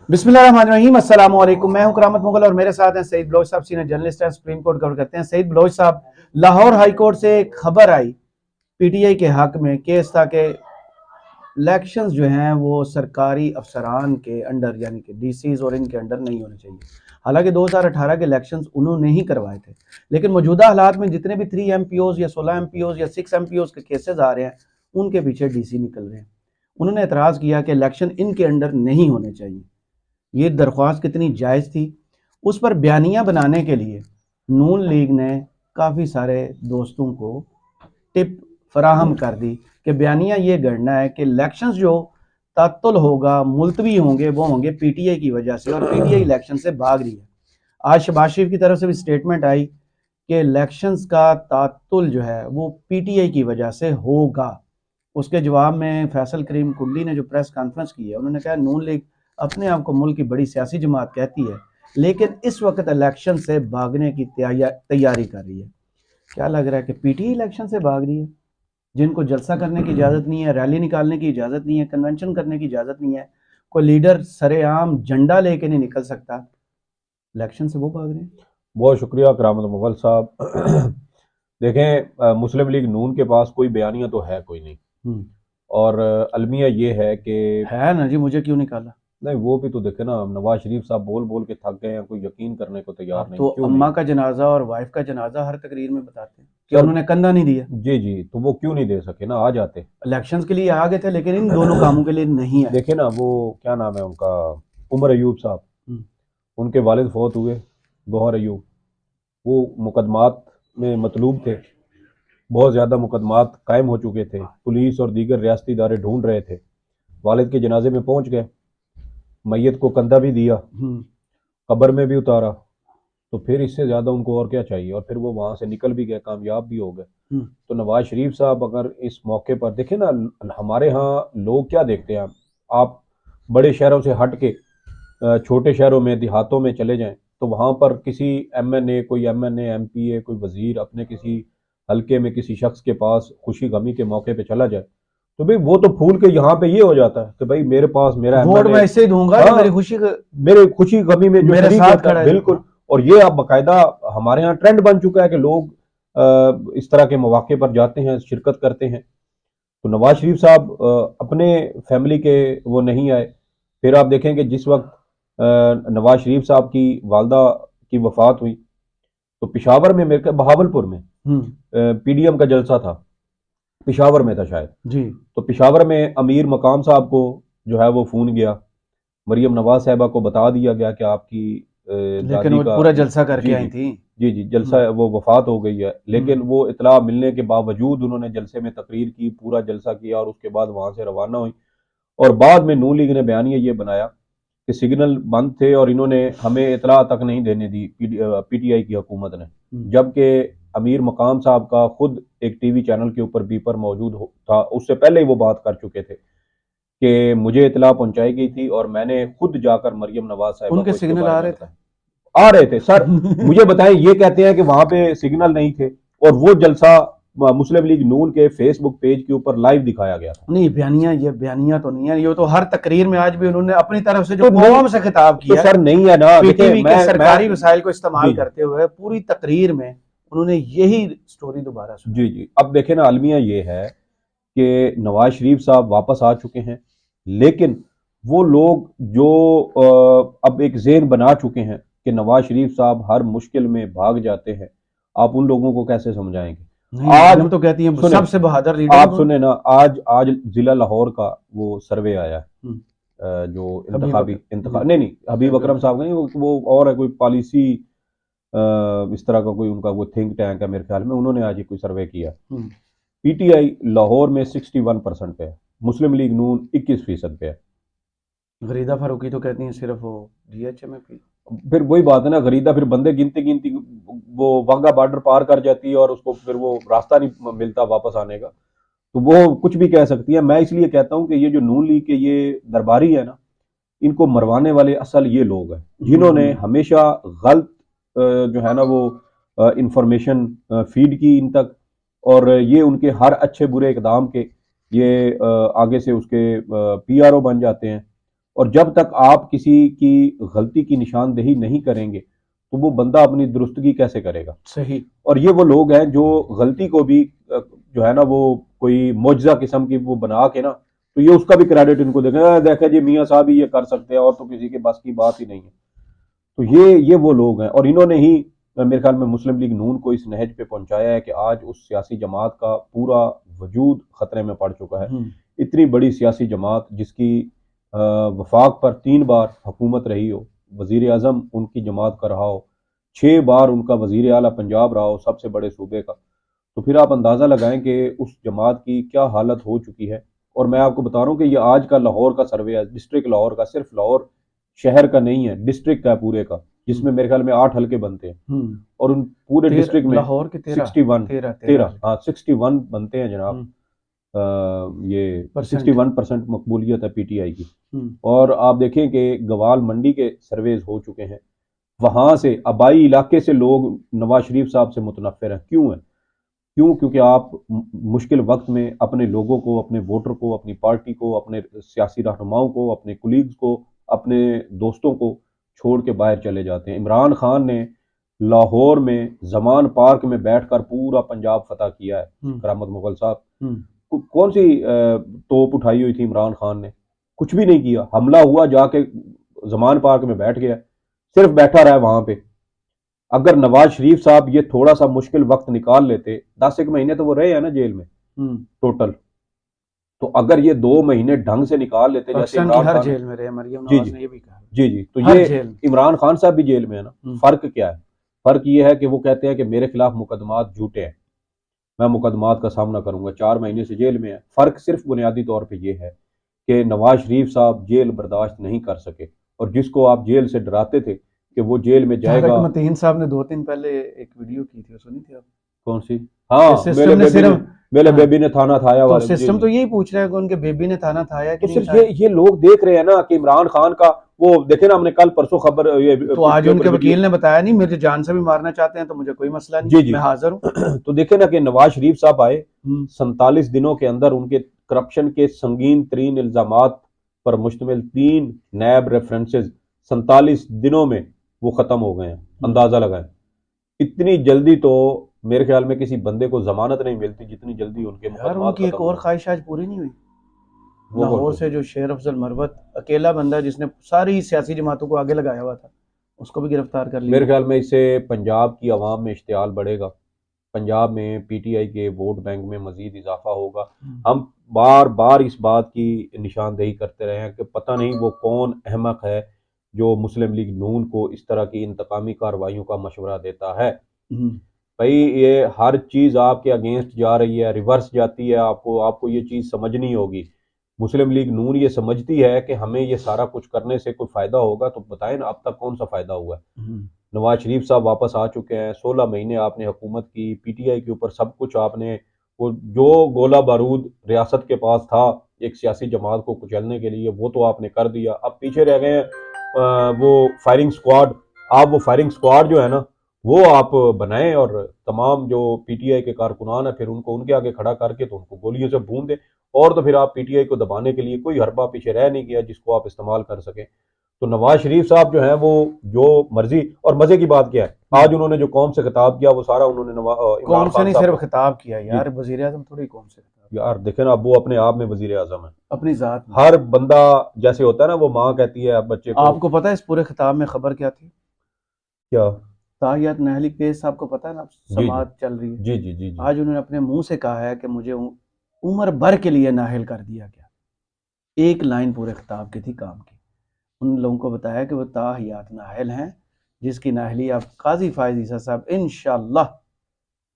बिस्मिल्लाहिर्रहमानिर्रहीम, अस्सलाम वालेकुम। मैं हूं करामत मुगल और मेरे साथ हैं सईद बलोच साहब, सीनियर जर्नलिस्ट हैं, सुप्रीम कोर्ट कवर करते हैं। सईद बलोच साहब, लाहौर हाई कोर्ट से एक खबर आई पीटीआई के हक में, केस था कि इलेक्शंस जो हैं वो सरकारी अफसरान के अंडर यानी कि डीसीज और इनके अंडर नहीं होने चाहिए। हालांकि 2018 के इलेक्शंस उन्होंने ही करवाए थे, लेकिन मौजूदा हालात में जितने भी 3 MPOs या 16 MPOs या 6 MPOs के केसेस आ रहे हैं, उनके पीछे डीसी निकल रहे हैं। उन्होंने एतराज़ किया कि इलेक्शन इनके अंडर नहीं होने चाहिए। ये दरख्वास्त कितनी जायज़ थी, उस पर बयानिया बनाने के लिए नून लीग ने काफ़ी सारे दोस्तों को टिप फराहम कर दी कि बयानिया ये गढ़ना है कि इलेक्शंस जो तात्तुल होगा, मुलतवी होंगे, वो होंगे पीटीआई की वजह से, और पीटीआई इलेक्शन से भाग रही है। आज शहबाज शरीफ की तरफ से भी स्टेटमेंट आई कि इलेक्शंस का तात्तुल जो है वो पीटीआई की वजह से होगा। उसके जवाब में फैसल करीम कुंडली ने जो प्रेस कॉन्फ्रेंस की है, उन्होंने कहा नून लीग अपने आप को मुल्क की बड़ी सियासी जमात कहती है, लेकिन इस वक्त इलेक्शन से भागने की तैयारी कर रही है। क्या लग रहा है कि पीटीआई इलेक्शन से भाग रही है, जिनको जलसा करने की इजाज़त नहीं है, रैली निकालने की इजाज़त नहीं है, कन्वेंशन करने की इजाज़त नहीं है, कोई लीडर सरेआम झंडा लेके नहीं निकल सकता, इलेक्शन से वो भाग रहे हैं। बहुत शुक्रिया करामत मुगल साहब। देखें, मुस्लिम लीग नून के पास कोई बयानिया तो है कोई नहीं। और अलमिया ये है कि है ना जी, मुझे क्यों निकाला? नहीं, वो भी तो देखे ना, नवाज शरीफ साहब बोल बोल के थक गए हैं, कोई यकीन करने को तैयार अब नहीं, तो क्यों अम्मा नहीं? का जनाजा और वाइफ का जनाजा हर तकरीर में बताते हैं कि सर, उन्होंने कंधा नहीं दिया। जी जी, तो वो क्यों नहीं दे सके ना, आ जाते। इलेक्शंस के लिए आ गए थे, लेकिन इन दोनों कामों के लिए नहीं आए। देखे ना, वो क्या नाम है उनका, उमर अयूब साहब, हम्म, उनके वालिद फौत हुए, गौहर अयूब। वो मुकदमात में मतलूब थे, बहुत ज़्यादा मुकदमात कायम हो चुके थे, पुलिस और दीगर रियासती इदारे ढूंढ रहे थे। वालिद के जनाजे में पहुंच गए, मैयत को कंधा भी दिया, हम्म, कब्र में भी उतारा, तो फिर इससे ज़्यादा उनको और क्या चाहिए? और फिर वो वहाँ से निकल भी गए, कामयाब भी हो गए। हम्म, तो नवाज शरीफ साहब अगर इस मौके पर देखें ना, हमारे यहाँ लोग क्या देखते हैं, आप बड़े शहरों से हट के छोटे शहरों में, देहातों में चले जाएं, तो वहाँ पर किसी एमएनए, कोई एमएनए, एमपीए, कोई वजीर अपने किसी हल्के में किसी शख्स के पास खुशी गमी के मौके पे चला जाए, तो भाई वो तो फूल के यहाँ पे ये हो जाता है कि भाई मेरे पास मेरा वोट एमएनए, मैं इससे ही दूंगा जो मेरी हाँ, खुशी मेरे खुशी गमी में जो मेरे शरीक साथ होता खड़ा है, है जो। बिल्कुल। और ये अब बाकायदा हमारे यहाँ ट्रेंड बन चुका है कि लोग इस तरह के मौके पर जाते हैं, शिरकत करते हैं। तो नवाज शरीफ साहब अपने फैमिली के वो नहीं आए। फिर आप देखें कि जिस वक्त नवाज शरीफ साहब की वालदा की वफात हुई, तो पिशावर में, मेरे बहावलपुर में हम्म, पीडीएम का जलसा था, पिशावर में था शायद। जी। तो पिशावर में अमीर मकाम साहब को जो है वो फोन गया, मरियम नवाज साहबा को बता दिया गया कि आपकी लेकिन दादी वो का, पूरा जलसा करके जी आई जी, थी। जी जी, हम्म, जलसा, वो वफात हो गई है। लेकिन हम्म, वो इतला मिलने के बावजूद उन्होंने जलसे में तकरीर की, पूरा जलसा किया, और उसके बाद वहां से रवाना हुई। और बाद में नून लीग ने बयानिया ये बनाया कि सिग्नल बंद थे और इन्होंने हमें इतला तक नहीं देने दी पीटीआई की हुकूमत ने। जबकि अमीर मकाम साहब का खुद एक टीवी चैनल के ऊपर बीपर मौजूद था, उससे पहले ही वो बात कर चुके थे कि मुझे इतला पहुंचाई गई थी और मैंने खुद जाकर मरियम नवाज साहिबा उनके को इसके सिग्नल बारे आ में रहे थे। बताया। आ रहे थे सर, मुझे बताएं, ये कहते हैं कि वहां पे सिग्नल नहीं थे, और वो जलसा मुस्लिम लीग नून के फेसबुक पेज के ऊपर लाइव दिखाया गया था। नहीं, बयानिया, ये बयानिया तो नहीं है, ये तो हर तकरीर में आज भी उन्होंने अपनी तरफ से जो तो नहीं, कौम से खिताब तो किया है, सर नहीं है ना, देखिए पीटीवी के मैं सरकारी वसाइल को इस्तेमाल जी जी, करते हुए पूरी तकरीर में उन्होंने यही स्टोरी दोबारा सुनाई। जी जी, अब देखे ना, अलमिया ये है कि नवाज शरीफ साहब वापस आ चुके हैं, लेकिन वो लोग जो अब एक ज़हन बना चुके हैं कि नवाज शरीफ साहब हर मुश्किल में भाग जाते हैं, आप उन लोगों को कैसे समझाएंगे? नहीं, आज मरियम तो कहती है सुने, सबसे बहादुर लीडर हूं आप दोनों। सुने ना, आज आज जिला लाहौर का वो सर्वे आया है, जो हबीब अकरम, नहीं नहीं, हबीब अकरम साहब का नहीं, वो और है, कोई पॉलिसी, इस तरह का कोई उनका वो थिंक टैंक है मेरे ख्याल में, उन्होंने आज ही कोई सर्वे किया। पीटीआई लाहौर में 61% पे है, मुस्लिम लीग नून 21% पे है। गरीदा फारूकी तो कहती हैं सिर्फ वो जीएचए में पी। फिर वही बात है ना, गरीदा फिर बंदे गिनती गिनती वो वाघा बॉर्डर पार कर जाती है और उसको फिर वो रास्ता नहीं मिलता वापस आने का, तो वो कुछ भी कह सकती है। मैं इसलिए कहता हूं कि ये जो नून लीग के ये दरबारी है ना, इनको मरवाने वाले असल ये लोग हैं जिन्होंने हमेशा गलत जो है ना वो इंफॉर्मेशन फीड की इन तक, और ये उनके हर अच्छे बुरे इकदाम के ये आगे से उसके पीआरओ बन जाते हैं। और जब तक आप किसी की गलती की निशानदेही नहीं करेंगे तो वो बंदा अपनी दुरुस्तगी कैसे करेगा। सही। और ये वो लोग हैं जो गलती को भी जो है ना वो कोई मौजजा किस्म की वो बना के ना, तो ये उसका भी क्रेडिट इनको देखें, देखा जी मियाँ साहब ही ये कर सकते हैं और तो किसी के बस की बात ही नहीं है। तो ये वो लोग हैं और इन्होंने ही मेरे ख्याल में मुस्लिम लीग नून को इस नहज पे पहुंचाया है कि आज उस सियासी जमात का पूरा वजूद खतरे में पड़ चुका है। इतनी बड़ी सियासी जमात जिसकी वफाक पर 3 बार हुकूमत रही हो, वजीर आजम उनकी जमात का रहा हो, 6 बार उनका वजीर आला पंजाब रहा हो सबसे बड़े सूबे का, तो फिर आप अंदाज़ा लगाएं कि उस जमात की क्या हालत हो चुकी है। और मैं आपको बता रहा हूँ कि ये आज का लाहौर का सर्वे है, डिस्ट्रिक्ट लाहौर का, सिर्फ लाहौर शहर का नहीं है, डिस्ट्रिक्ट का है पूरे का, जिसमें मेरे ख्याल में 8 हल्के बनते हैं और उन पूरे डिस्ट्रिक्ट में लाहौर के 13 हाँ 61 बनते हैं जनाब। ये 61% मकबूलियत है पीटीआई की। और आप देखें कि गवाल मंडी के सर्वेज हो चुके हैं, वहां से आबाई इलाके से लोग नवाज शरीफ साहब से मुतनफ़िर हैं। क्यों है? क्यों? क्योंकि आप मुश्किल वक्त में अपने लोगों को, अपने वोटर को, अपनी पार्टी को, अपने सियासी रहनुमाओं को, अपने कुलीग्स को, अपने दोस्तों को छोड़ के बाहर चले जाते हैं। इमरान खान ने लाहौर में जमान पार्क में बैठकर पूरा पंजाब फतह किया है। करामत मुगल साहब कौन सी तोप उठाई हुई थी इमरान खान ने? कुछ भी नहीं किया। हमला हुआ, जाके जमान पार्क में बैठ गया, सिर्फ बैठा रहा वहां पे। अगर नवाज शरीफ साहब ये थोड़ा सा मुश्किल वक्त निकाल लेते, 10 एक महीने तो वो रहे हैं ना जेल में टोटल, तो अगर ये 2 महीने ढंग से निकाल लेते, जैसे इमरान खान जेल में रहे, मरियम जी नवाज ने ये भी कहा। जी, तो ये इमरान खान साहब भी जेल में है ना। फर्क क्या है? फर्क ये है कि वो कहते हैं कि मेरे खिलाफ मुकदमात झूठे हैं, मैं मुकदमात का सामना करूंगा, 4 महीने से जेल में है। फर्क सिर्फ बुनियादी तौर पर यह है कि नवाज शरीफ साहब जेल बर्दाश्त नहीं कर सके, और जिसको आप जेल से डराते थे कि वो जेल में जाएगा। मतीन साहब ने 2 दिन पहले एक वीडियो की थी, सुनी थी आप? कौन सी? हाँ, मेरे बेबी ने थाना थाया वाले। सिस्टम तो यही पूछ रहा है कि उनके बेबी ने थाना थाया कि तो सिर्फ ये लोग देख रहे हैं ना कि इमरान खान का वो देखे ना, हमने कल परसों खबर तो आज उनके वकील ने बताया नहीं, मेरे जान से भी मारना चाहते हैं तो मुझे कोई मसला नहीं, जी, मैं हाजिर हूँ। तो देखे ना कि नवाज शरीफ साहब आए, 47 दिनों के अंदर उनके करप्शन के संगीन तरीन इल्जामात पर मुश्तमिल 3 नैब रेफरेंसेस 47 दिनों में वो खत्म हो गए हैं। अंदाजा लगाएं, इतनी जल्दी तो मेरे ख्याल में किसी बंदे को जमानत नहीं मिलती जितनी जल्दी उनके मुकदमात। उनकी एक और ख्वाहिश आज पूरी नहीं हुई। लाहौर से जो शेर अफजल मरवत, अकेला बंदा जिसने सारी सियासी जमातों को आगे लगाया हुआ था, उसको भी गिरफ्तार कर लिया। मेरे ख्याल में इससे पंजाब की आवाम में इश्तियाल बढ़ेगा, पंजाब में पीटीआई के वोट बैंक में मजीद इजाफा होगा। हम बार बार इस बात की निशानदेही करते रहे हैं कि पता नहीं वो कौन अहमक है जो मुस्लिम लीग नून को इस तरह की इंतकामी कार्रवाइयों का मशवरा देता है। भाई ये हर चीज आपके अगेंस्ट जा रही है, रिवर्स जाती है। आपको ये चीज समझनी होगी। मुस्लिम लीग नून ये समझती है कि हमें ये सारा कुछ करने से कोई फायदा होगा, तो बताएं ना अब तक कौन सा फायदा हुआ है। नवाज शरीफ साहब वापस आ चुके हैं, 16 महीने आपने हुकूमत की, पीटीआई के ऊपर सब कुछ आपने, वो जो गोला बारूद रियासत के पास था एक सियासी जमात को कुचलने के लिए, वो तो आपने कर दिया। अब पीछे रह गए हैं वो फायरिंग स्क्वाड। आप वो फायरिंग स्क्वाड जो है ना वो आप बनाएं और तमाम जो पीटीआई के कारकुनान है फिर उनको उनके आगे खड़ा करके तो उनको गोलियों से भून दें। और तो फिर आप पीटीआई को दबाने के लिए कोई हरबा पीछे रह नहीं गया जिसको आप इस्तेमाल कर सकें। तो नवाज शरीफ साहब जो है वो जो मर्जी, और मजे की बात क्या है, आज उन्होंने जो कौम से खिताब किया वो सारा उन्होंने कौम से नहीं सिर्फ खिताब किया यार, वजीर आजम थोड़ी कौम से खिताब। यार देखे ना, अब वो अपने आप में वजीर आजम है, अपनी जात। हर बंदा जैसे होता है ना, वो माँ कहती है बच्चे को। आपको पता है इस पूरे खिताब में खबर क्या थी? क्या? ताहियात नाहली केस आपको पता है ना, समाअत चल रही है। जी। आज उन्होंने अपने मुंह से कहा है कि मुझे उम्र भर के लिए नाहल कर दिया गया। एक लाइन पूरे खिताब की थी काम की। उन लोगों को बताया कि वो ताहियात नाहल हैं, जिसकी नाहली आप काजी फायज ईसा साहब इंशाअल्लाह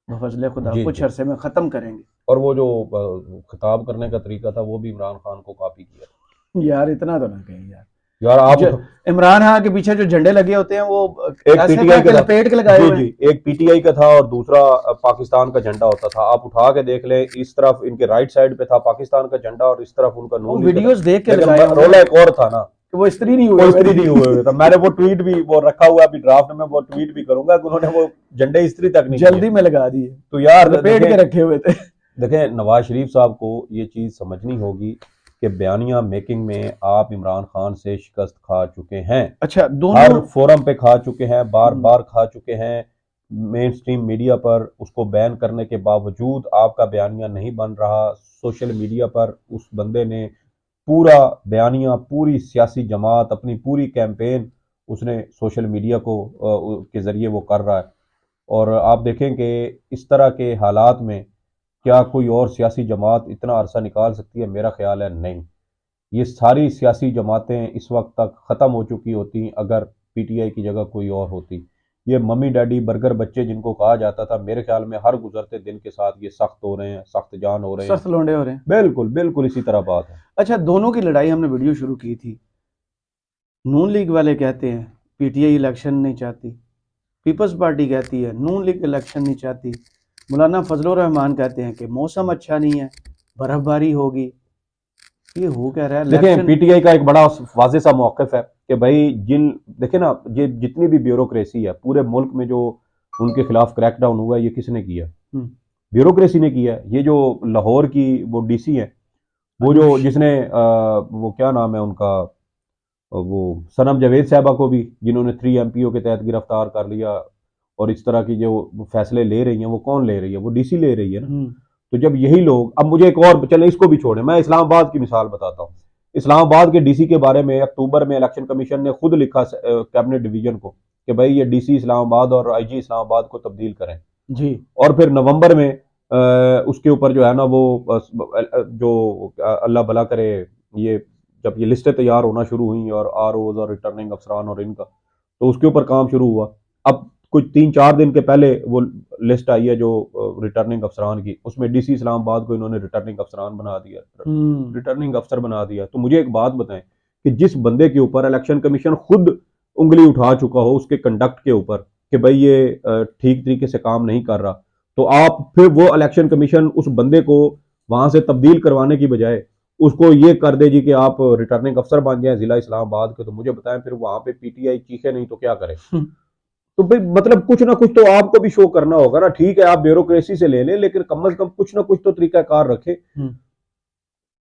बफज़ल खुदा कुछ अरसे में ख़त्म करेंगे। और वो जो खिताब करने का तरीका था वो भी इमरान खान को कॉपी किया। यार इतना तो ना कहें यार आप इमरान खान के पीछे जो झंडे लगे होते हैं वो एक पीटीआई के लपेट के लगाए हुए हैं। एक पीटीआई का था और दूसरा पाकिस्तान का झंडा होता था। आप उठा के देख लें, इस तरफ इनके राइट साइड पे था पाकिस्तान का झंडा और इस तरफ उनका नून। वीडियोस देख के रोला एक और था ना, वो स्त्री नहीं हुए था। मैंने वो ट्वीट भी वो रखा हुआ अभी ड्राफ्ट में, वो ट्वीट भी करूंगा कि उन्होंने वो झंडे स्त्री तक नहीं जल्दी में लगा दिए। तो यार लपेट के रखे हुए थे। देखें, नवाज शरीफ साहब को ये चीज समझनी होगी कि बयानिया मेकिंग में आप इमरान खान से शिकस्त खा चुके हैं। अच्छा, हर दोनों फोरम पे खा चुके हैं, बार बार खा चुके हैं। मेन स्ट्रीम मीडिया पर उसको बैन करने के बावजूद आपका बयानिया नहीं बन रहा। सोशल मीडिया पर उस बंदे ने पूरा बयानिया, पूरी सियासी जमात, अपनी पूरी कैंपेन उसने सोशल मीडिया के ज़रिए वो कर रहा है। और आप देखें कि इस तरह के हालात में क्या कोई और सियासी जमात इतना अरसा निकाल सकती है? मेरा ख्याल है नहीं। ये सारी सियासी जमातें इस वक्त तक ख़त्म हो चुकी होती अगर पीटीआई की जगह कोई और होती। ये मम्मी डैडी बर्गर बच्चे जिनको कहा जाता था, मेरे ख्याल में हर गुजरते दिन के साथ ये सख्त हो रहे हैं, सख्त जान हो रहे हैं। सख्त लौंडे हो रहे हैं। बिल्कुल बिल्कुल इसी तरह बात है। अच्छा, दोनों की लड़ाई हमने वीडियो शुरू की थी। नून लीग वाले कहते हैं पीटीआई इलेक्शन नहीं चाहती, पीपल्स पार्टी कहती है नून लीग इलेक्शन नहीं चाहती, मौलाना फजलुर रहमान कहते हैं कि मौसम अच्छा नहीं है, बर्फबारी होगी। ये हो क्या रहा है देखें, इलेक्शन? पीटीआई का एक बड़ा वाज़ेह सा मौक़िफ़ है कि भाई देखें ना, ये जितनी भी ब्यूरोक्रेसी है पूरे मुल्क में जो उनके खिलाफ क्रैकडाउन हुआ है, ये किसने किया? ब्यूरोक्रेसी ने किया है। ये जो लाहौर की वो डीसी है, वो जो जिसने वो क्या नाम है उनका, वो सनम जावेद साहबा को भी जिन्होंने 3 एमपीओ के तहत गिरफ्तार कर लिया, और इस तरह की जो फैसले ले रही हैं वो कौन ले रही है? वो डीसी ले रही है ना। तो जब यही लोग, अब मुझे एक और, चले इसको भी छोड़ें, मैं इस्लामाबाद की मिसाल बताता हूँ। इस्लामाबाद के डीसी के बारे में अक्टूबर में इलेक्शन कमीशन ने खुद लिखा कैबिनेट डिवीजन को कि भाई ये डीसी इस्लामाबाद और आईजी इस्लामाबाद को तब्दील करें जी। और फिर नवंबर में उसके ऊपर जो है ना वो जो अल्लाह भला करे, ये जब ये लिस्टें तैयार होना शुरू हुई और आरओज और रिटर्निंग अफसरान और इनका, तो उसके ऊपर काम शुरू हुआ। अब कुछ 3-4 दिन के पहले वो लिस्ट आई है जो रिटर्निंग अफसरान की, उसमें डीसी इस्लामाबाद को इन्होंने रिटर्निंग अफसरान बना दिया, रिटर्निंग अफसर बना दिया। तो मुझे एक बात बताएं कि जिस बंदे के ऊपर इलेक्शन कमीशन खुद उंगली उठा चुका हो उसके कंडक्ट के ऊपर कि भाई ये ठीक तरीके से काम नहीं कर रहा, तो आप फिर वो इलेक्शन कमीशन उस बंदे को वहां से तब्दील करवाने की बजाय उसको ये कर दे जी कि आप रिटर्निंग अफसर बन जाए जिला इस्लामाबाद के। तो मुझे बताएं फिर वहां पे पीटीआई चीखे नहीं तो क्या करे? तो भाई मतलब कुछ ना कुछ तो आपको भी शो करना होगा ना। ठीक है, आप ब्यूरोक्रेसी से ले लें, लेकिन कम से कम कुछ ना कुछ तो तरीकाकार रखें।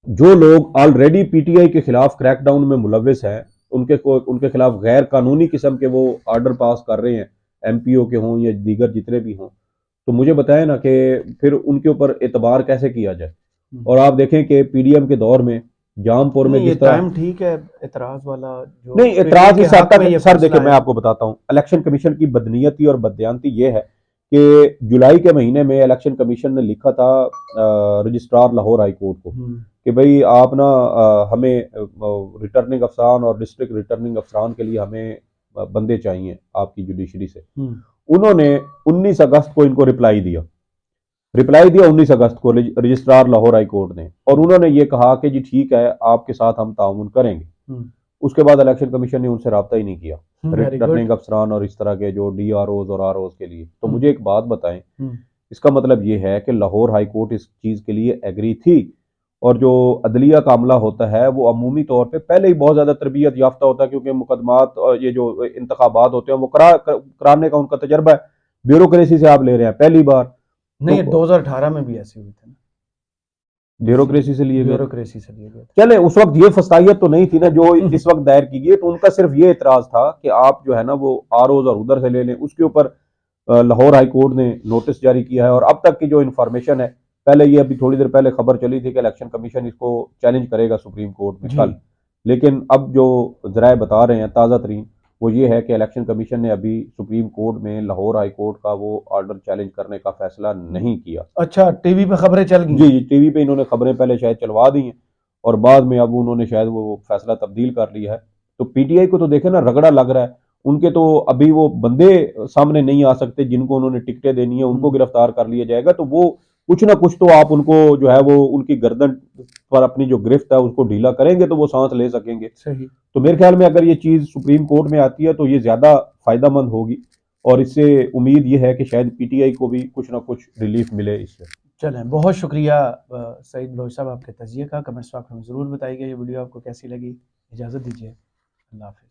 जो लोग ऑलरेडी पीटीआई के खिलाफ क्रैकडाउन में मुलविस हैं, उनके खिलाफ गैर कानूनी किस्म के वो ऑर्डर पास कर रहे हैं, एमपीओ के हों या दीगर जितने भी हों, तो मुझे बताएं ना कि फिर उनके ऊपर एतबार कैसे किया जाए। और आप देखें कि पीडीएम के दौर में जामपुर में जिस तरह, टाइम ठीक है एतराज वाला जो नहीं एतराज इस हद तक, सर देखिए है। मैं आपको बताता हूं, इलेक्शन कमीशन की बदनीयती और बदयांती ये है कि जुलाई के महीने में इलेक्शन कमीशन ने लिखा था रजिस्ट्रार लाहौर हाई कोर्ट को कि भाई आप ना हमें रिटर्निंग अफसरान और डिस्ट्रिक्ट रिटर्निंग अफसरान के लिए हमें बंदे चाहिए आपकी जुडिशरी से। उन्होंने 19 अगस्त को इनको रिप्लाई दिया 19 अगस्त को रजिस्ट्रार लाहौर हाई कोर्ट ने, और उन्होंने ये कहा कि जी ठीक है आपके साथ हम ताउन करेंगे। उसके बाद इलेक्शन कमीशन ने उनसे रब्ता ही नहीं किया रिटर्निंग अफसरान और इस तरह के जो डीआरओज और आरओज के लिए। तो मुझे एक बात बताएं, इसका मतलब ये है कि लाहौर हाई कोर्ट इस चीज के लिए एग्री थी, और जो अदलिया का अमला होता है वो अमूमी तौर पे पहले ही बहुत ज्यादा तरबियत याफ्ता होता है, क्योंकि मुकदमात और ये जो इंतखाबात होते हैं वो कराने का उनका तजर्बा है। ब्यूरोक्रेसी से आप ले रहे हैं पहली बार। नहीं, 2018 में भी ऐसे हुए थे ना, ब्यूरोक्रेसी से लिए ब्यूरोक्रेसी से लिए गए। चले उस वक्त ये फसाइयत तो नहीं थी ना जो इस वक्त दायर की गई, तो उनका सिर्फ ये एतराज था कि आप जो है ना वो आरओज और उधर से ले लें। उसके ऊपर लाहौर हाई कोर्ट ने नोटिस जारी किया है, और अब तक की जो इन्फॉर्मेशन है, पहले ये अभी थोड़ी देर पहले खबर चली थी कि इलेक्शन कमीशन इसको चैलेंज करेगा सुप्रीम कोर्ट में कल, लेकिन अब जो जराए बता रहे हैं ताज़ा तरीन वो ये है कि इलेक्शन कमीशन ने अभी सुप्रीम कोर्ट में लाहौर हाई कोर्ट का वो ऑर्डर चैलेंज करने का फैसला नहीं किया। अच्छा, टीवी पे खबरें चल गई? जी, टीवी पे इन्होंने खबरें पहले शायद चलवा दी हैं और बाद में अब उन्होंने शायद वो फैसला तब्दील कर लिया है। तो पीटीआई को तो देखे ना रगड़ा लग रहा है, उनके तो अभी वो बंदे सामने नहीं आ सकते जिनको उन्होंने टिकटें देनी है, उनको गिरफ्तार कर लिया जाएगा। तो वो कुछ ना कुछ तो आप उनको जो है वो उनकी गर्दन पर अपनी जो गिरफ्त है उसको ढीला करेंगे तो वो सांस ले सकेंगे। सही। तो मेरे ख्याल में अगर ये चीज सुप्रीम कोर्ट में आती है तो ये ज्यादा फायदेमंद होगी, और इससे उम्मीद ये है कि शायद पीटीआई को भी कुछ ना कुछ रिलीफ मिले इससे। चलें, बहुत शुक्रिया सईद बलोच साहब आपके तजिए का। कमेंट्स में आप हमें ज़रूर बताइएगा ये वीडियो आपको कैसी लगी। इजाज़त दीजिए, अल्लाह हाफ़िज़।